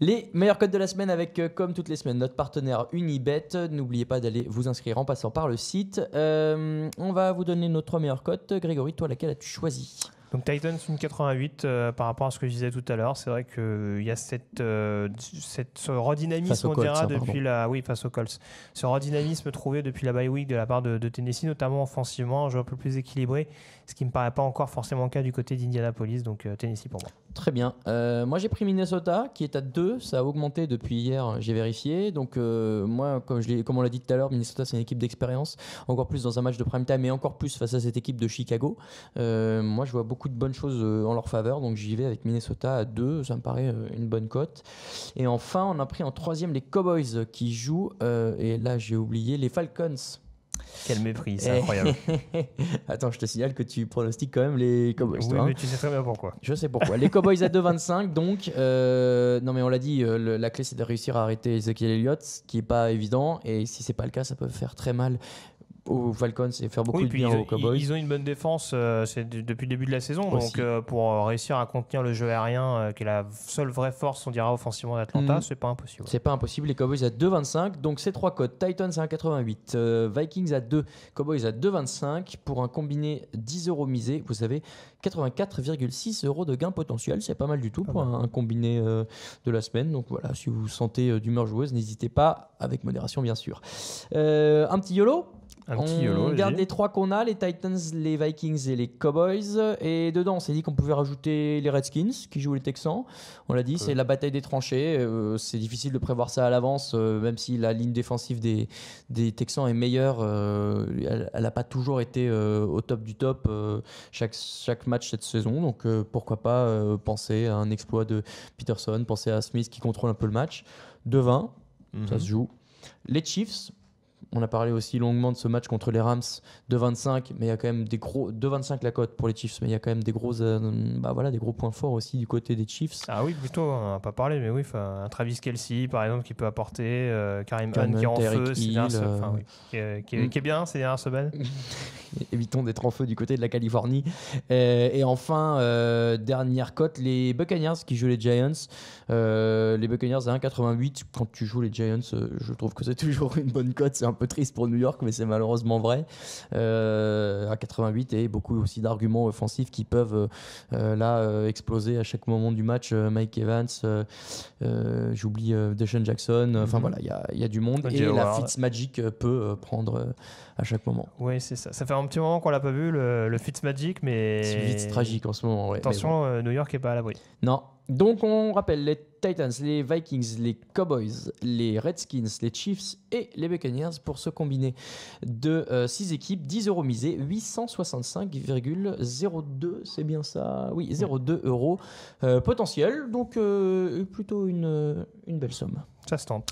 Les meilleurs codes de la semaine avec, comme toutes les semaines, notre partenaire Unibet. N'oubliez pas d'aller vous inscrire en passant par le site. On va vous donner nos 3 meilleurs codes. Grégory, toi, laquelle as-tu choisi ? Donc Titans 1,88 par rapport à ce que je disais tout à l'heure. C'est vrai qu'il y a ce redynamisme, on dira, depuis face aux Colts. Ce redynamisme trouvé depuis la bye week de la part de Tennessee, notamment offensivement, un jeu un peu plus équilibré, ce qui ne me paraît pas encore forcément le cas du côté d'Indianapolis. Donc Tennessee pour moi. Très bien. Moi, j'ai pris Minnesota qui est à 2. Ça a augmenté depuis hier, j'ai vérifié. Donc, moi, comme on l'a dit tout à l'heure, Minnesota, c'est une équipe d'expérience. Encore plus dans un match de prime time et encore plus face à cette équipe de Chicago. Moi, je vois beaucoup de bonnes choses en leur faveur. Donc, j'y vais avec Minnesota à 2. Ça me paraît une bonne cote. Et enfin, on a pris en 3e les Cowboys qui jouent. Et là, j'ai oublié les Falcons. Quel mépris, c'est incroyable. Attends, je te signale que tu pronostiques quand même les Cowboys. Oui, toi, mais tu sais très bien pourquoi. Je sais pourquoi. Les Cowboys à 2,25, donc. Non, mais on l'a dit, la clé, c'est de réussir à arrêter Ezekiel Elliott, ce qui n'est pas évident. Et si ce n'est pas le cas, ça peut faire très mal aux Falcons et faire beaucoup de bien aux Cowboys. Ils ont une bonne défense depuis le début de la saison. Aussi. Donc, pour réussir à contenir le jeu aérien, qui est la seule vraie force, on dira, offensivement d'Atlanta, c'est pas impossible. C'est pas impossible. Les Cowboys à 2,25. Donc, ces 3 codes. Titans à 1,88. Vikings à 2. Cowboys à 2,25. Pour un combiné 10 € misé, vous avez 84,6 € de gain potentiel. C'est pas mal du tout pour un combiné de la semaine. Donc, voilà, si vous sentez d'humeur joueuse, n'hésitez pas, avec modération, bien sûr. Un petit YOLO. On garde les 3 qu'on a, les Titans, les Vikings et les Cowboys. Et dedans, on s'est dit qu'on pouvait rajouter les Redskins qui jouent les Texans. On l'a dit, c'est la bataille des tranchées. C'est difficile de prévoir ça à l'avance, même si la ligne défensive des Texans est meilleure. Elle n'a pas toujours été au top du top chaque match cette saison. Donc pourquoi pas penser à un exploit de Peterson, penser à Smith qui contrôle un peu le match. 2-20, ça se joue. Les Chiefs. On a parlé aussi longuement de ce match contre les Rams, 2,25, mais il y a quand même des gros 2,25 la cote pour les Chiefs, mais il y a quand même des gros des gros points forts aussi du côté des Chiefs. Ah oui, plutôt, on n'a pas parlé, mais oui, un Travis Kelce par exemple qui peut apporter, Karim Hunt qui est en feu, qui est bien ces dernières semaines. Évitons d'être en feu du côté de la Californie. Et enfin, dernière cote, les Buccaneers qui jouent les Giants. Les Buccaneers à 1,88. Quand tu joues les Giants, je trouve que c'est toujours une bonne cote. C'est un peu triste pour New York, mais c'est malheureusement vrai. À 88 et beaucoup aussi d'arguments offensifs qui peuvent exploser à chaque moment du match. Mike Evans, j'oublie Deshaun Jackson. Enfin voilà, il y a du monde. Et la Fitzmagic peut prendre à chaque moment. Oui, c'est ça. Ça fait un petit moment qu'on l'a pas vu, le Fitzmagic, mais... C'est vite tragique en ce moment. Ouais. Attention, bon. New York n'est pas à l'abri. Non. Donc on rappelle les Titans, les Vikings, les Cowboys, les Redskins, les Chiefs et les Buccaneers pour se combiner de 6 équipes, 10 € misés, 865,02, c'est bien ça ? Oui, 0,2 € potentiel, donc plutôt une belle somme. Ça se tente.